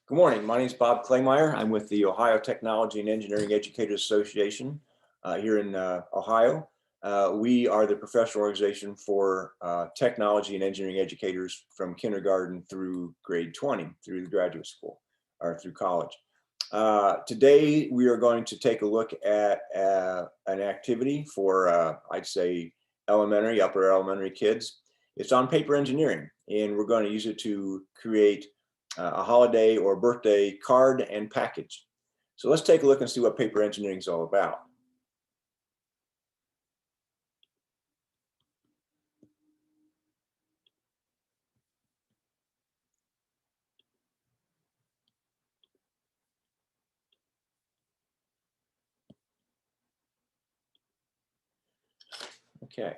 Good morning. My name is Bob Claymeyer. I'm with the Ohio Technology and Engineering Educators Association here in Ohio. We are the professional organization for technology and engineering educators from kindergarten through grade 20, through the graduate school or through college. Today, we are going to take a look at an activity for, I'd say, elementary, upper elementary kids. It's on paper engineering, and we're going to use it to create a holiday or birthday card and package. So let's take a look and see what paper engineering is all about. Okay.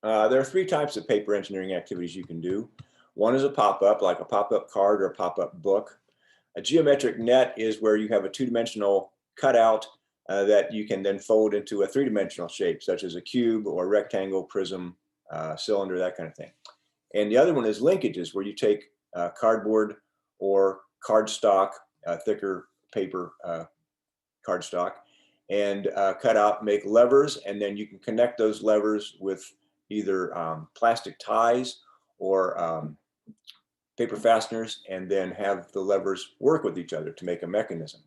There are three types of paper engineering activities you can do. One is a pop-up, like a pop-up card or a pop-up book. A geometric net is where you have a two-dimensional cutout that you can then fold into a three-dimensional shape, such as a cube or rectangle, prism, cylinder, that kind of thing. And the other one is linkages, where you take cardboard or cardstock, thicker paper cardstock, and cut out, make levers, and then you can connect those levers with either plastic ties or paper fasteners, and then have the levers work with each other to make a mechanism.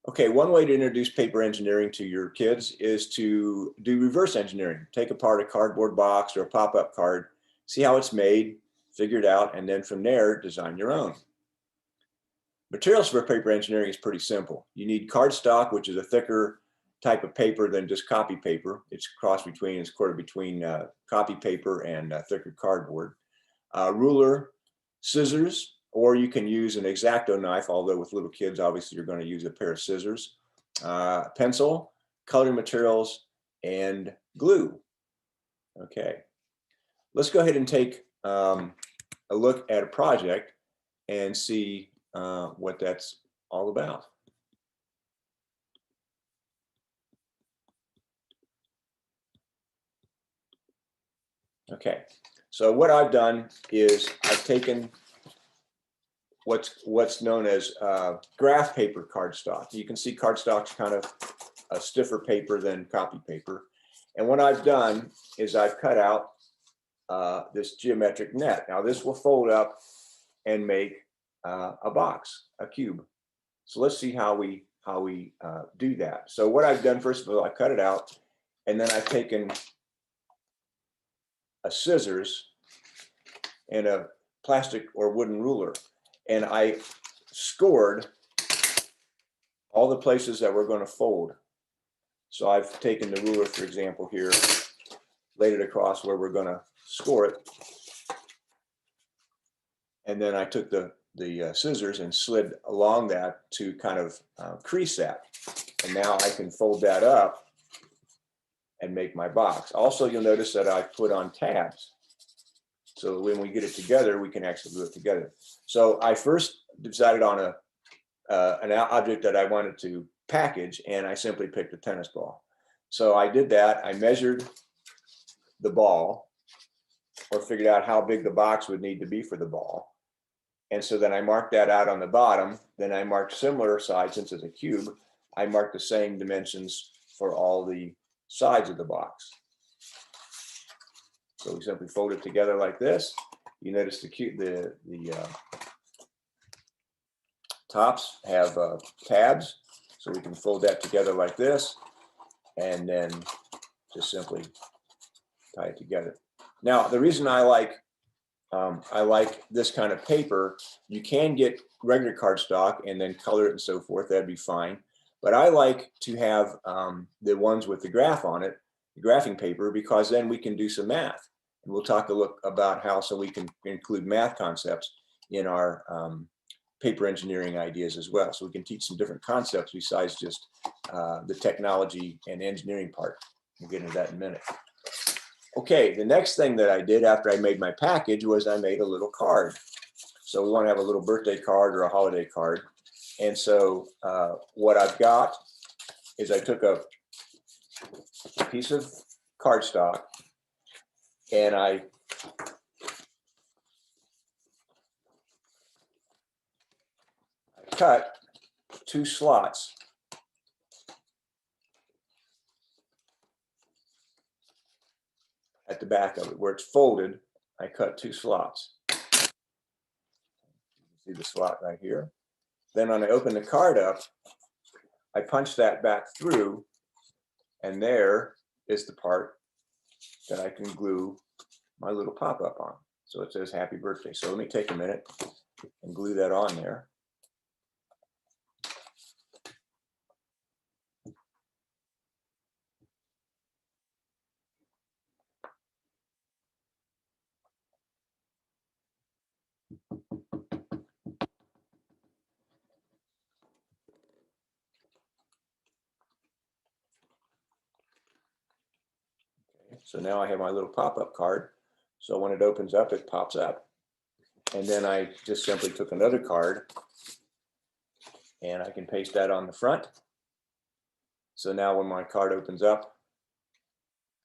Okay, one way to introduce paper engineering to your kids is to do reverse engineering. Take apart a cardboard box or a pop-up card, see how it's made, figure it out, and then from there, design your own. Materials for paper engineering is pretty simple. You need cardstock, which is a thicker type of paper than just copy paper. It's quarter between copy paper and thicker cardboard. Ruler, scissors, or you can use an X-Acto knife, although with little kids, obviously you're going to use a pair of scissors, pencil, coloring materials, and glue. Okay, let's go ahead and take a look at a project and see what that's all about. Okay, so what I've done is I've taken what's known as graph paper cardstock. You can see cardstock's kind of a stiffer paper than copy paper. And what I've done is I've cut out this geometric net. Now this will fold up and make a box, a cube. So let's see how we do that. So what I've done, first of all, I cut it out, and then I've taken a scissors and a plastic or wooden ruler, and I scored all the places that we're going to fold. So I've taken the ruler, for example, here, laid it across where we're going to score it, and then I took the scissors and slid along that to kind of crease that. And now I can fold that up and make my box. Also, you'll notice that I put on tabs. So when we get it together, we can actually do it together. So I first decided on an object that I wanted to package, and I simply picked a tennis ball. So I did that. I measured the ball, or figured out how big the box would need to be for the ball. And so then I marked that out on the bottom. Then I marked similar sides, since it's a cube, I marked the same dimensions for all the sides of the box. So we simply fold it together like this. You notice the tops have tabs, so we can fold that together like this, and then just simply tie it together. Now, the reason I like this kind of paper, you can get regular cardstock and then color it and so forth, that'd be fine. But I like to have the ones with the graph on it, the graphing paper, because then we can do some math. And we'll talk a look about how so we can include math concepts in our paper engineering ideas as well. So we can teach some different concepts besides just the technology and engineering part. We'll get into that in a minute. Okay, the next thing that I did after I made my package was I made a little card. So we want to have a little birthday card or a holiday card. And so what I've got is I took a piece of cardstock , and I cut 2 slots at the back of it where it's folded. I cut 2 slots. See the slot right here. Then when I open the card up, I punch that back through, and there is the part that I can glue my little pop-up on. So it says happy birthday. So let me take a minute and glue that on there. So now I have my little pop-up card. So when it opens up, it pops up. And then I just simply took another card and I can paste that on the front. So now when my card opens up,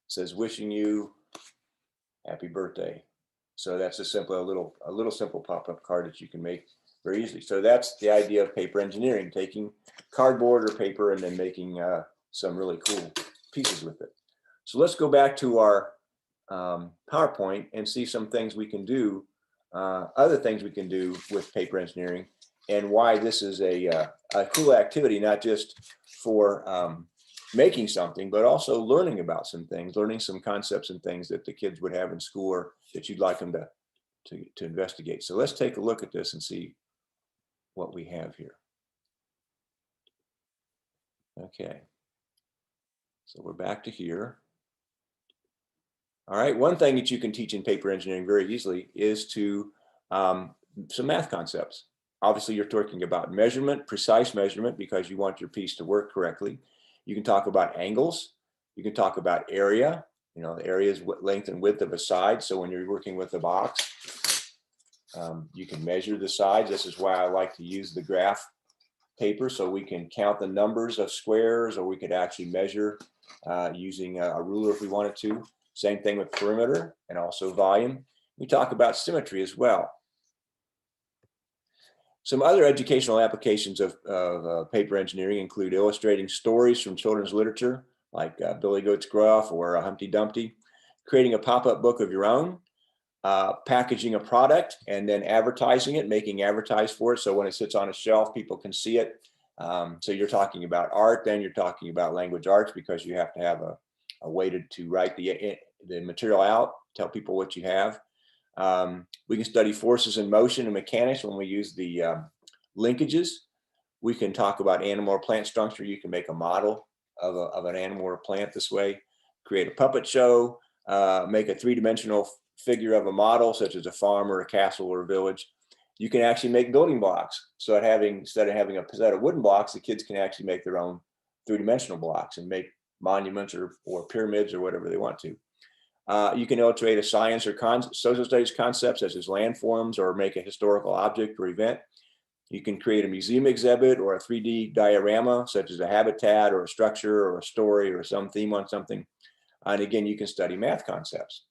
it says wishing you happy birthday. So that's a little simple pop-up card that you can make very easily. So that's the idea of paper engineering, taking cardboard or paper and then making some really cool pieces with it. So let's go back to our PowerPoint and see some things we can do, other things we can do with paper engineering, and why this is a cool activity, not just for making something, but also learning about some things, learning some concepts and things that the kids would have in school or that you'd like them to investigate. So let's take a look at this and see what we have here. Okay, so we're back to here. All right, one thing that you can teach in paper engineering very easily is to some math concepts. Obviously, you're talking about measurement, precise measurement, because you want your piece to work correctly. You can talk about angles. You can talk about area. You know, the area is length and width of a side. So when you're working with a box, you can measure the sides. This is why I like to use the graph paper, so we can count the numbers of squares, or we could actually measure using a ruler if we wanted to. Same thing with perimeter and also volume. We talk about symmetry as well. Some other educational applications of paper engineering include illustrating stories from children's literature, like Billy Goat's Gruff or Humpty Dumpty, creating a pop-up book of your own, packaging a product and then advertising it, making advertise for it. So when it sits on a shelf, people can see it. So you're talking about art, then you're talking about language arts, because you have to have a way to write the material out, tell people what you have. We can study forces in motion and mechanics when we use the linkages. We can talk about animal or plant structure. You can make a model of an animal or plant this way, create a puppet show, make a three-dimensional figure of a model, such as a farm or a castle or a village. You can actually make building blocks. So instead of having a set of wooden blocks, the kids can actually make their own three-dimensional blocks and make monuments or pyramids or whatever they want to. You can illustrate a science or social studies concept such as landforms, or make a historical object or event. You can create a museum exhibit or a 3D diorama such as a habitat or a structure or a story or some theme on something. And again, you can study math concepts.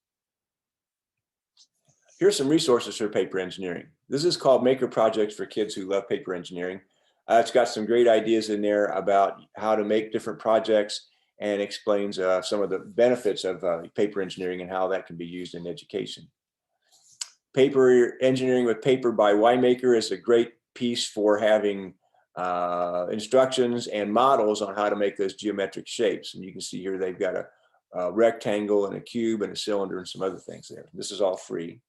Here's some resources for paper engineering. This is called Maker Projects for Kids Who Love Paper Engineering. It's got some great ideas in there about how to make different projects, and explains some of the benefits of paper engineering and how that can be used in education. Paper Engineering with Paper by Winemaker is a great piece for having instructions and models on how to make those geometric shapes. And you can see here they've got a rectangle and a cube and a cylinder and some other things there. This is all free.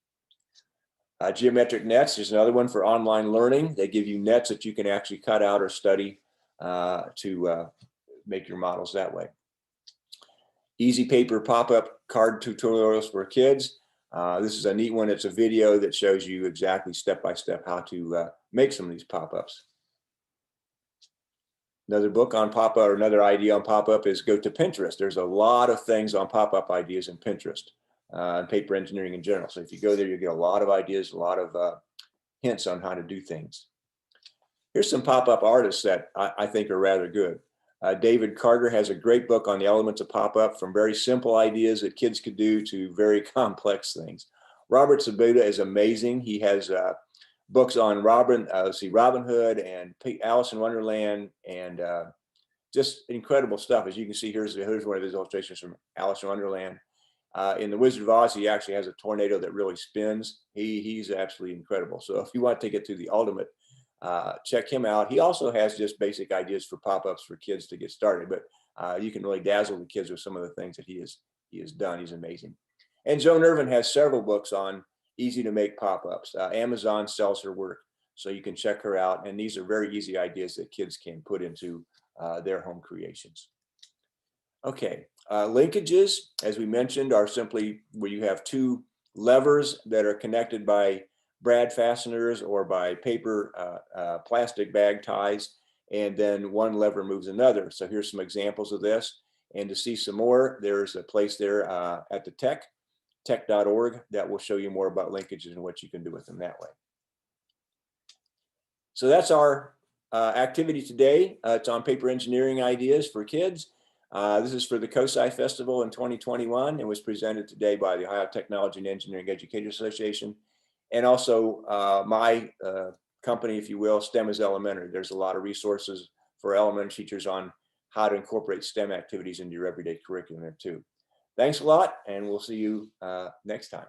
Geometric Nets is another one for online learning. They give you nets that you can actually cut out or study to make your models that way. Easy Paper pop-up card tutorials for kids. This is a neat one. It's a video that shows you exactly step-by-step how to make some of these pop-ups. Another book on pop-up, or another idea on pop-up, is go to Pinterest. There's a lot of things on pop-up ideas in Pinterest, and paper engineering in general. So if you go there, you get a lot of ideas, a lot of hints on how to do things. Here's some pop-up artists that I think are rather good. David Carter has a great book on the elements of pop-up, from very simple ideas that kids could do to very complex things. Robert Sabuda is amazing. He has books on Robin Hood and Alice in Wonderland, and just incredible stuff. As you can see, here's one of his illustrations from Alice in Wonderland. In the Wizard of Oz, he actually has a tornado that really spins. He's absolutely incredible. So if you want to take it to the ultimate, check him out. He also has just basic ideas for pop-ups for kids to get started, but you can really dazzle the kids with some of the things that he has done. He's amazing. And Joan Irvin has several books on easy to make pop-ups. Amazon sells her work, so you can check her out. And these are very easy ideas that kids can put into their home creations. Okay, linkages, as we mentioned, are simply where you have two levers that are connected by brad fasteners or by paper plastic bag ties, and then one lever moves another. So here's some examples of this. And to see some more, there's a place there at the tech.org that will show you more about linkages and what you can do with them that way. So that's our activity today. It's on paper engineering ideas for kids. This is for the COSI Festival in 2021 and was presented today by the Ohio Technology and Engineering Educators Association, and also my company, if you will, STEM is Elementary. There's a lot of resources for elementary teachers on how to incorporate STEM activities into your everyday curriculum there too. Thanks a lot, and we'll see you next time.